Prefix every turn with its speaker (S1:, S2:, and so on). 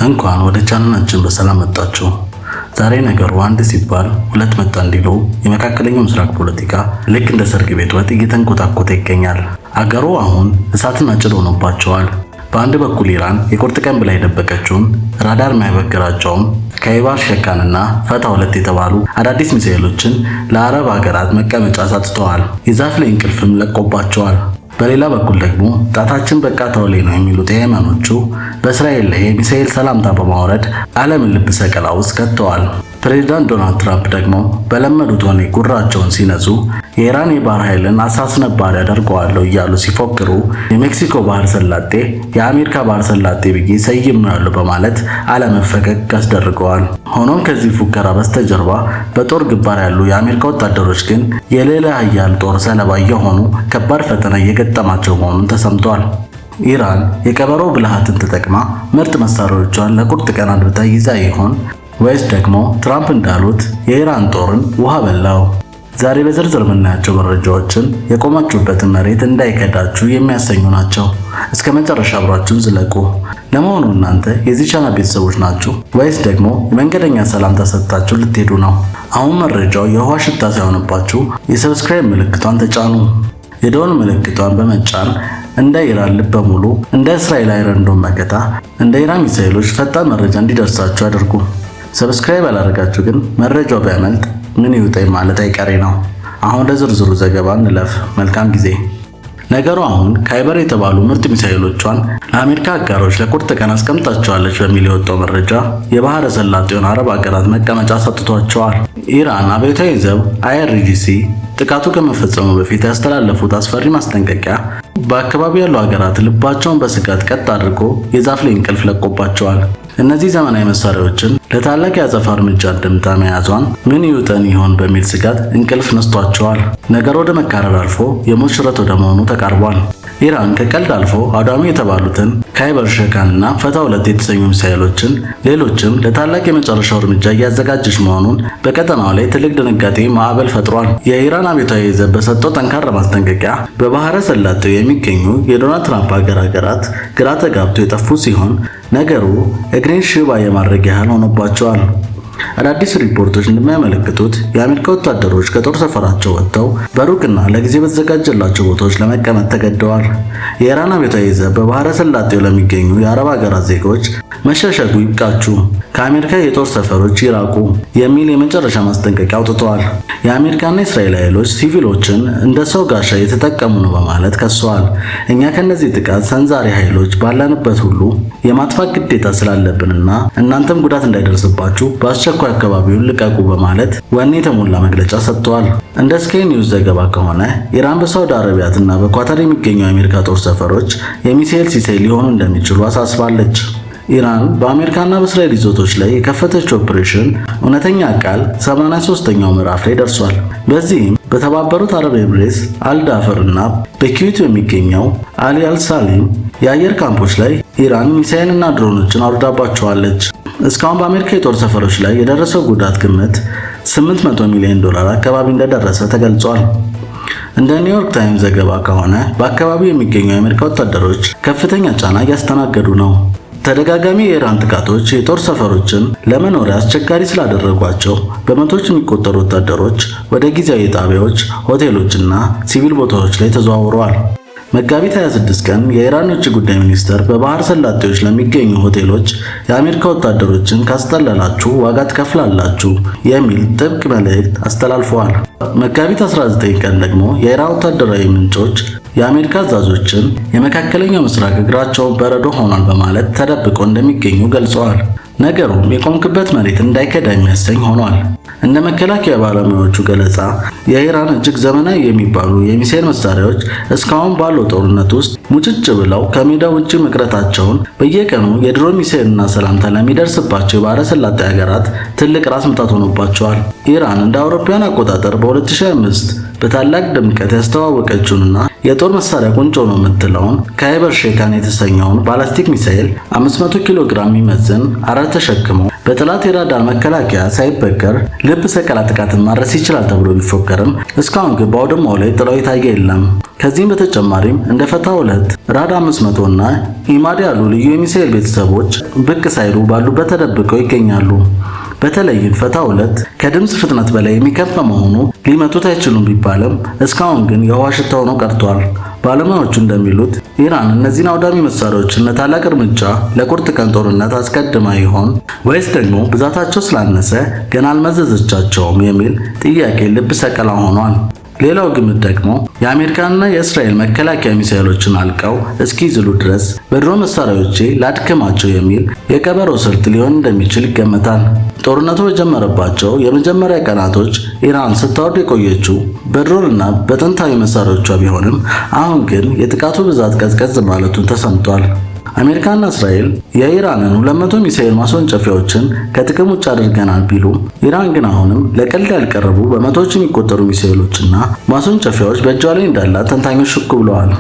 S1: እንኳን ወደ ቻናላችን በሰላም መጣችሁ። ዛሬ ነገሩ አንድ ሲባል ሁለት መጣ እንዲሉ የመካከለኛው ምስራቅ ፖለቲካ ልክ እንደ ሰርግ ቤት ወጥ እየተንኮታኮተ ይገኛል። አገሩ አሁን እሳትና ጭድ ሆኖባቸዋል። በአንድ በኩል ኢራን የቁርጥ ቀን ብላ የደበቀችውን ራዳር ማይበግራቸውም ከይባር ሸካንና ፈታ ሁለት የተባሉ አዳዲስ ሚሳኤሎችን ለአረብ ሀገራት መቀመጫ ሰጥተዋል። የዛፍ ላይ እንቅልፍም ለቆባቸዋል። በሌላ በኩል ደግሞ ጣታችን በቃ ተወሌ ነው የሚሉት የየመኖቹ በእስራኤል ላይ የሚሳኤል ሰላምታ በማውረድ ዓለምን ልብ ሰቀላ ውስጥ ከተዋል። ፕሬዚዳንት ዶናልድ ትራምፕ ደግሞ በለመዱት ወኔ ጉራቸውን ሲነዙ የኢራን የባህር ኃይልን አሳስነባሪ ያደርገዋለሁ እያሉ ሲፎክሩ የሜክሲኮ ባህር ሰላጤ የአሜሪካ ባህር ሰላጤ ብዬ ሰይሜዋለሁ በማለት ዓለምን ፈገግ አስደርገዋል። ሆኖም ከዚህ ፉከራ በስተጀርባ በጦር ግንባር ያሉ የአሜሪካ ወታደሮች ግን የሌላ ኃያል ጦር ሰለባ የሆኑ ከባድ ፈተና እየገጠማቸው መሆኑን ተሰምቷል። ኢራን የቀበሮ ብልሃትን ተጠቅማ ምርጥ መሳሪያዎቿን ለቁርጥ ቀን አድብታ ይዛ ይሆን ወይስ ደግሞ ትራምፕ እንዳሉት የኢራን ጦርን ውሃ በላው? ዛሬ በዝርዝር የምናያቸው መረጃዎችን የቆማችሁበትን መሬት እንዳይከዳችሁ የሚያሰኙ ናቸው። እስከ መጨረሻ አብራችሁን ዝለቁ። ለመሆኑ እናንተ የዚህ ቻናል ቤተሰቦች ናችሁ ወይስ ደግሞ የመንገደኛ ሰላምታ ሰጥታችሁ ልትሄዱ ነው? አሁን መረጃው የውሃ ሽታ ሳይሆንባችሁ የሰብስክራይብ ምልክቷን ተጫኑ። የደወል ምልክቷን በመጫን እንደ ኢራን ልብ በሙሉ እንደ እስራኤል አይረንዶም መከታ እንደ ኢራን ሚሳኤሎች ፈጣን መረጃ እንዲደርሳችሁ አድርጉ። ሰብስክራይብ ያላደረጋችሁ ግን መረጃው ቢያመልጥ ምን ይውጠኝ ማለት አይቀሬ ነው። አሁን ወደ ዝርዝሩ ዘገባ እንለፍ። መልካም ጊዜ። ነገሩ አሁን ካይበር የተባሉ ምርጥ ሚሳኤሎቿን ለአሜሪካ አጋሮች ለቁርጥ ቀን አስቀምጣቸዋለች በሚል የወጣው መረጃ የባህረ ሰላጤውን አረብ ሀገራት መቀመጫ ሰጥቷቸዋል። ኢራን አብዮታዊ ዘብ IRGC ጥቃቱ ከመፈጸሙ በፊት ያስተላለፉት አስፈሪ ማስጠንቀቂያ በአካባቢ ያሉ ሀገራት ልባቸውን በስጋት ቀጥ አድርጎ የዛፍ ላይ እንቅልፍ ለቆባቸዋል። እነዚህ ዘመናዊ መሳሪያዎችን ለታላቅ የአጸፋ እርምጃ እንደምታ መያዟን ምን ይውጠን ይሆን በሚል ስጋት እንቅልፍ ነስቷቸዋል። ነገር ወደ መካረር አልፎ የሞት ሽረት ወደ መሆኑ ተቃርቧል። ኢራን ከቀልድ አልፎ አውዳሚ የተባሉትን ካይበር ሸካንና ፈታ ሁለት የተሰኙ ሚሳኤሎችን ሌሎችም ለታላቅ የመጨረሻው እርምጃ እያዘጋጀች መሆኑን በቀጠናው ላይ ትልቅ ድንጋጤ ማዕበል ፈጥሯል። የኢራን አብዮታዊ ዘብ በሰጠው ጠንካራ ማስጠንቀቂያ በባህረ ሰላጤው የሚገኙ የዶናልድ ትራምፕ ሀገራት ግራ ተጋብቶ የጠፉ ሲሆን ነገሩ እግሬን ሽባ የማድረግ ያህል ሆኖባቸዋል። አዳዲስ ሪፖርቶች እንደሚያመለክቱት የአሜሪካ ወታደሮች ከጦር ሰፈራቸው ወጥተው በሩቅና ለጊዜ በተዘጋጀላቸው ቦታዎች ለመቀመጥ ተገደዋል። የኢራን አብዮታዊ ዘብ በባህረ ሰላጤው ለሚገኙ የአረብ ሀገራት ዜጎች መሸሸጉ ይብቃችሁ፣ ከአሜሪካ የጦር ሰፈሮች ይራቁ የሚል የመጨረሻ ማስጠንቀቂያ አውጥተዋል። የአሜሪካና የእስራኤል ኃይሎች ሲቪሎችን እንደ ሰው ጋሻ እየተጠቀሙ ነው በማለት ከሰዋል። እኛ ከነዚህ ጥቃት ሰንዛሪ ኃይሎች ባለንበት ሁሉ የማጥፋት ግዴታ ስላለብንና እናንተም ጉዳት እንዳይደርስባችሁ በአስቸኳይ አካባቢውን ልቀቁ በማለት ወኔ የተሞላ መግለጫ ሰጥተዋል። እንደ ስካይ ኒውስ ዘገባ ከሆነ ኢራን በሳውዲ አረቢያና በኳታር የሚገኙ የአሜሪካ ጦር ሰፈሮች የሚሳኤል ሲሳይ ሊሆኑ እንደሚችሉ አሳስባለች። ኢራን በአሜሪካና በእስራኤል ይዞቶች ላይ የከፈተችው ኦፕሬሽን እውነተኛ ቃል 83ኛው ምዕራፍ ላይ ደርሷል። በዚህም በተባበሩት አረብ ኤምሬትስ አልዳፈር እና በኩዌት የሚገኘው አሊ አልሳሊም የአየር ካምፖች ላይ ኢራን ሚሳኤልና ድሮኖችን አውርዳባቸዋለች። እስካሁን በአሜሪካ የጦር ሰፈሮች ላይ የደረሰው ጉዳት ግምት $800 ሚሊዮን አካባቢ እንደደረሰ ተገልጿል። እንደ ኒውዮርክ ታይምስ ዘገባ ከሆነ በአካባቢው የሚገኙ የአሜሪካ ወታደሮች ከፍተኛ ጫና እያስተናገዱ ነው። ተደጋጋሚ የኢራን ጥቃቶች የጦር ሰፈሮችን ለመኖሪያ አስቸጋሪ ስላደረጓቸው በመቶዎች የሚቆጠሩ ወታደሮች ወደ ጊዜያዊ ጣቢያዎች፣ ሆቴሎችና ሲቪል ቦታዎች ላይ ተዘዋውረዋል። መጋቢት 26 ቀን የኢራን የውጭ ጉዳይ ሚኒስትር በባህር ሰላጤዎች ለሚገኙ ሆቴሎች የአሜሪካ ወታደሮችን ካስጠለላችሁ ዋጋ ትከፍላላችሁ የሚል ጥብቅ መልእክት አስተላልፈዋል። መጋቢት 19 ቀን ደግሞ የኢራን ወታደራዊ ምንጮች የአሜሪካ አዛዦችን የመካከለኛው ምስራቅ እግራቸው በረዶ ሆኗል በማለት ተደብቀው እንደሚገኙ ገልጸዋል። ነገሩም የቆምክበት መሬት እንዳይከዳ የሚያሰኝ ሆኗል። እንደ መከላከያ ባለሙያዎቹ ገለጻ የኢራን እጅግ ዘመናዊ የሚባሉ የሚሳኤል መሳሪያዎች እስካሁን ባለው ጦርነት ውስጥ ሙጭጭ ብለው ከሜዳ ውጭ መቅረታቸውን በየቀኑ የድሮን ሚሳኤልና ሰላምታ ለሚደርስባቸው የባህረ ሰላጤ ሀገራት ትልቅ ራስ ምታት ሆኖባቸዋል። ኢራን እንደ አውሮፓውያን አቆጣጠር በ2005 በታላቅ ድምቀት ያስተዋወቀችውንና የጦር መሳሪያ ቁንጮ ነው የምትለውን ካይበር ሼካን የተሰኘውን ባላስቲክ ሚሳኤል 500 ኪሎ ግራም የሚመዝን አረር ተሸክሞ በጠላት የራዳር መከላከያ ሳይበገር ልብ ሰቀላ ጥቃትን ማድረስ ይችላል ተብሎ ቢፎከርም እስካሁን ግን በአውድማው ላይ ጥለው የታየ የለም። ከዚህም በተጨማሪም እንደ ፈታህ 2 ራድ 500 እና ኢማድ ያሉ ልዩ የሚሳኤል ቤተሰቦች ብቅ ሳይሉ ባሉበት ተደብቀው ይገኛሉ። በተለይም ፈታህ 2 ከድምፅ ፍጥነት በላይ የሚከፍ መሆኑ ሊመቱት አይችሉም ቢባልም እስካሁን ግን የውሃ ሽታ ሆኖ ቀርቷል። ባለሙያዎቹ እንደሚሉት ኢራን እነዚህን አውዳሚ መሳሪያዎችን ለታላቅ እርምጃ ለቁርጥ ቀን ጦርነት አስቀድማ ይሆን ወይስ ደግሞ ብዛታቸው ስላነሰ ገና አልመዘዘቻቸውም የሚል ጥያቄ ልብ ሰቀላ ሆኗል። ሌላው ግምት ደግሞ የአሜሪካንና የእስራኤል መከላከያ ሚሳኤሎችን አልቀው እስኪዝሉ ድረስ በድሮን መሳሪያዎቼ ላድክማቸው የሚል የቀበሮ ስልት ሊሆን እንደሚችል ይገመታል። ጦርነቱ በጀመረባቸው የመጀመሪያ ቀናቶች ኢራን ስታወርድ የቆየችው በድሮንና በጥንታዊ መሳሪያዎቿ ቢሆንም አሁን ግን የጥቃቱ ብዛት ቀዝቀዝ ማለቱን ተሰምቷል። አሜሪካና እስራኤል የኢራንን 200 ሚሳኤል ማስወንጨፊያዎችን ከጥቅም ውጭ አድርገናል ቢሉም ኢራን ግን አሁንም ለቀልድ ያልቀረቡ በመቶዎች የሚቆጠሩ ሚሳኤሎችና ማስወንጨፊያዎች በእጇ ላይ እንዳላት ተንታኞች ሽኩ ብለዋል።